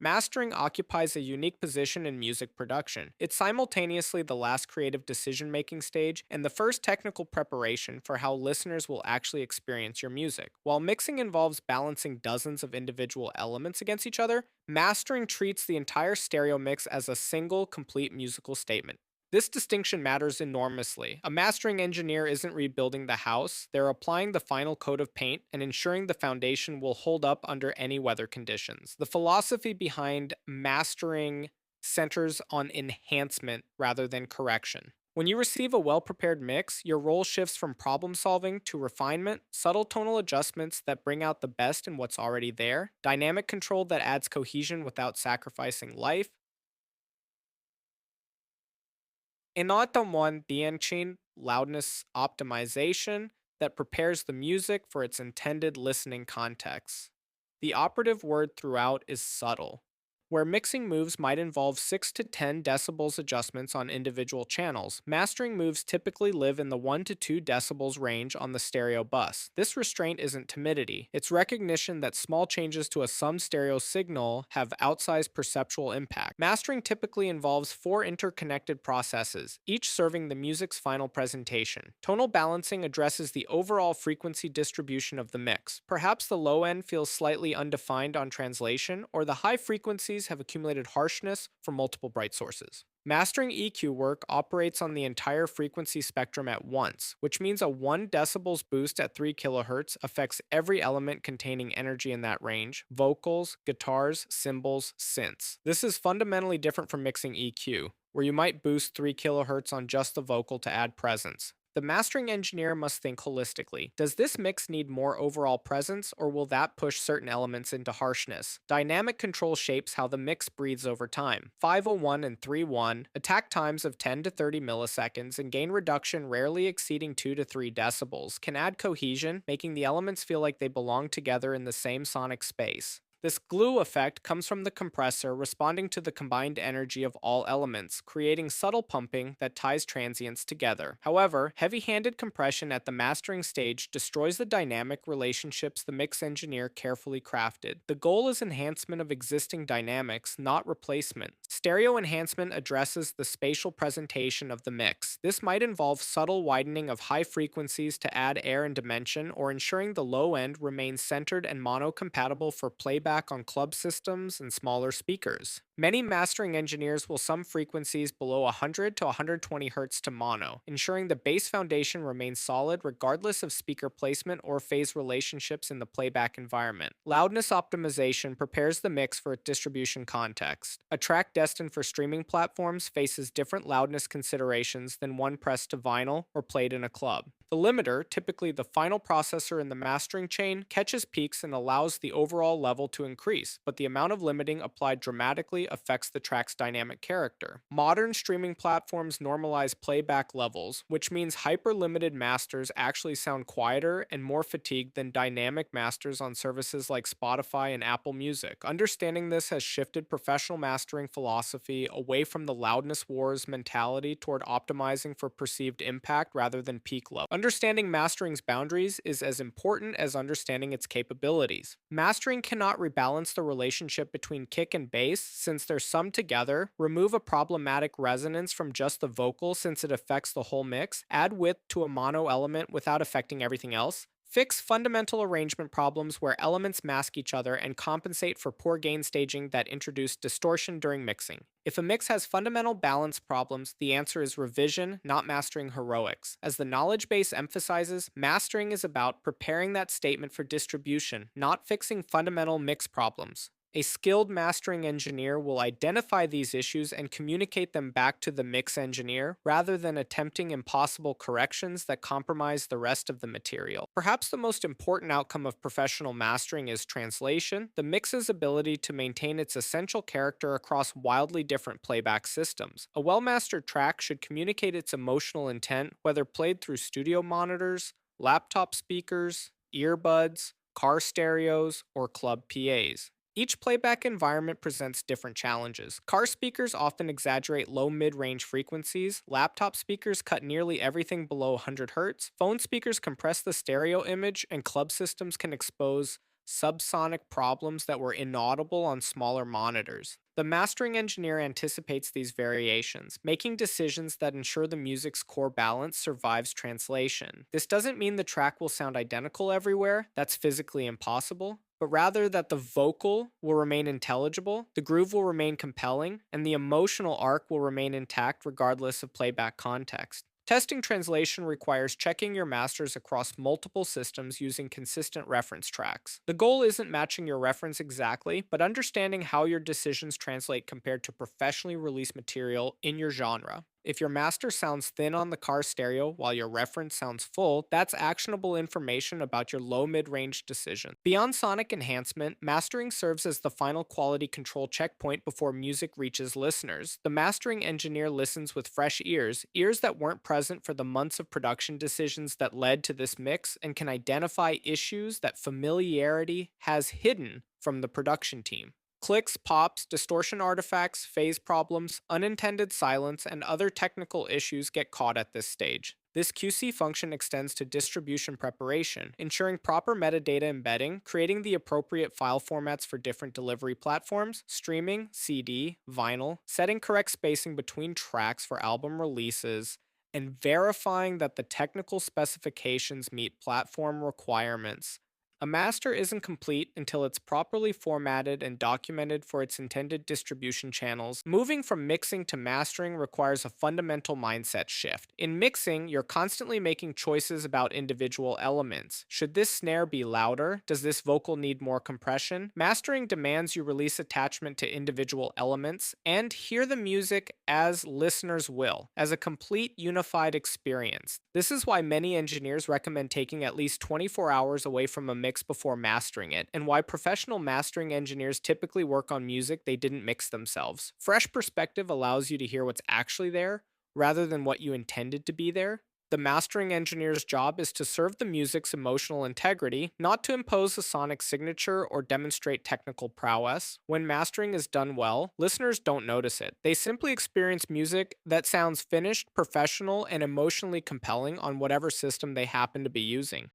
Mastering occupies a unique position in music production. It's simultaneously the last creative decision making stage and the first technical preparation for how listeners will actually experience your music. While mixing involves balancing dozens of individual elements against each other, mastering treats the entire stereo mix as a single, complete musical statement. This distinction matters enormously. A mastering engineer isn't rebuilding the house, they're applying the final coat of paint and ensuring the foundation will hold up under any weather conditions. The philosophy behind mastering centers on enhancement rather than correction. When you receive a well prepared mix, your role shifts from problem solving to refinement, subtle tonal adjustments that bring out the best in what's already there, dynamic control that adds cohesion without sacrificing life, one Dianchen loudness optimization that prepares the music for its intended listening context. The operative word throughout is subtle. Where mixing moves might involve 6 to 10 decibels adjustments on individual channels, mastering moves typically live in the 1 to 2 decibels range on the stereo bus. This restraint isn't timidity, it's recognition that small changes to a sum stereo signal have outsized perceptual impact. Mastering typically involves 4 interconnected processes, each serving the music's final presentation. Tonal balancing addresses the overall frequency distribution of the mix. Perhaps the low end feels slightly undefined on translation, or the high frequencies have accumulated harshness from multiple bright sources. Mastering EQ work operates on the entire frequency spectrum at once, which means a 1 decibels boost at 3 kHz affects every element containing energy in that range: vocals, guitars, cymbals, synths. This is fundamentally different from mixing EQ, where you might boost 3 kHz on just the vocal to add presence. The mastering engineer must think holistically. Does this mix need more overall presence, or will that push certain elements into harshness? Dynamic control shapes how the mix breathes over time. 501 and 3.1, attack times of 10 to 30 milliseconds and gain reduction rarely exceeding 2 to 3 decibels, can add cohesion, making the elements feel like they belong together in the same sonic space. This glue effect comes from the compressor responding to the combined energy of all elements, creating subtle pumping that ties transients together. However, heavy-handed compression at the mastering stage destroys the dynamic relationships the mix engineer carefully crafted. The goal is enhancement of existing dynamics, not replacement. Stereo enhancement addresses the spatial presentation of the mix. This might involve subtle widening of high frequencies to add air and dimension, or ensuring the low end remains centered and mono-compatible for playback on club systems and smaller speakers. Many mastering engineers will sum frequencies below 100 to 120 Hz to mono, ensuring the bass foundation remains solid regardless of speaker placement or phase relationships in the playback environment. Loudness optimization prepares the mix for its distribution context. A track destined for streaming platforms faces different loudness considerations than one pressed to vinyl or played in a club. The limiter, typically the final processor in the mastering chain, catches peaks and allows the overall level to increase, but the amount of limiting applied dramatically affects the track's dynamic character. Modern streaming platforms normalize playback levels, which means hyper-limited masters actually sound quieter and more fatigued than dynamic masters on services like Spotify and Apple Music. Understanding this has shifted professional mastering philosophy away from the loudness wars mentality toward optimizing for perceived impact rather than peak level. Understanding mastering's boundaries is as important as understanding its capabilities. Mastering cannot rebalance the relationship between kick and bass since they're summed together, remove a problematic resonance from just the vocal since it affects the whole mix, add width to a mono element without affecting everything else, fix fundamental arrangement problems where elements mask each other and compensate for poor gain staging that introduce distortion during mixing. If a mix has fundamental balance problems, the answer is revision, not mastering heroics. As the knowledge base emphasizes, mastering is about preparing that statement for distribution, not fixing fundamental mix problems. A skilled mastering engineer will identify these issues and communicate them back to the mix engineer rather than attempting impossible corrections that compromise the rest of the material. Perhaps the most important outcome of professional mastering is translation, the mix's ability to maintain its essential character across wildly different playback systems. A well-mastered track should communicate its emotional intent whether played through studio monitors, laptop speakers, earbuds, car stereos, or club PAs. Each playback environment presents different challenges. Car speakers often exaggerate low mid-range frequencies, laptop speakers cut nearly everything below 100 Hz, phone speakers compress the stereo image, and club systems can expose subsonic problems that were inaudible on smaller monitors. The mastering engineer anticipates these variations, making decisions that ensure the music's core balance survives translation. This doesn't mean the track will sound identical everywhere, that's physically impossible, but rather that the vocal will remain intelligible, the groove will remain compelling, and the emotional arc will remain intact regardless of playback context. Testing translation requires checking your masters across multiple systems using consistent reference tracks. The goal isn't matching your reference exactly, but understanding how your decisions translate compared to professionally released material in your genre. If your master sounds thin on the car stereo while your reference sounds full, that's actionable information about your low mid range decision. Beyond sonic enhancement, mastering serves as the final quality control checkpoint before music reaches listeners. The mastering engineer listens with fresh ears, ears that weren't present for the months of production decisions that led to this mix, and can identify issues that familiarity has hidden from the production team. Clicks, pops, distortion artifacts, phase problems, unintended silence, and other technical issues get caught at this stage. This QC function extends to distribution preparation, ensuring proper metadata embedding, creating the appropriate file formats for different delivery platforms, streaming, CD, vinyl, setting correct spacing between tracks for album releases, and verifying that the technical specifications meet platform requirements. A master isn't complete until it's properly formatted and documented for its intended distribution channels. Moving from mixing to mastering requires a fundamental mindset shift. In mixing, you're constantly making choices about individual elements. Should this snare be louder? Does this vocal need more compression? Mastering demands you release attachment to individual elements and hear the music as listeners will, as a complete unified experience. This is why many engineers recommend taking at least 24 hours away from a mix before mastering it, and why professional mastering engineers typically work on music they didn't mix themselves. Fresh perspective allows you to hear what's actually there, rather than what you intended to be there. The mastering engineer's job is to serve the music's emotional integrity, not to impose a sonic signature or demonstrate technical prowess. When mastering is done well, listeners don't notice it. They simply experience music that sounds finished, professional, and emotionally compelling on whatever system they happen to be using.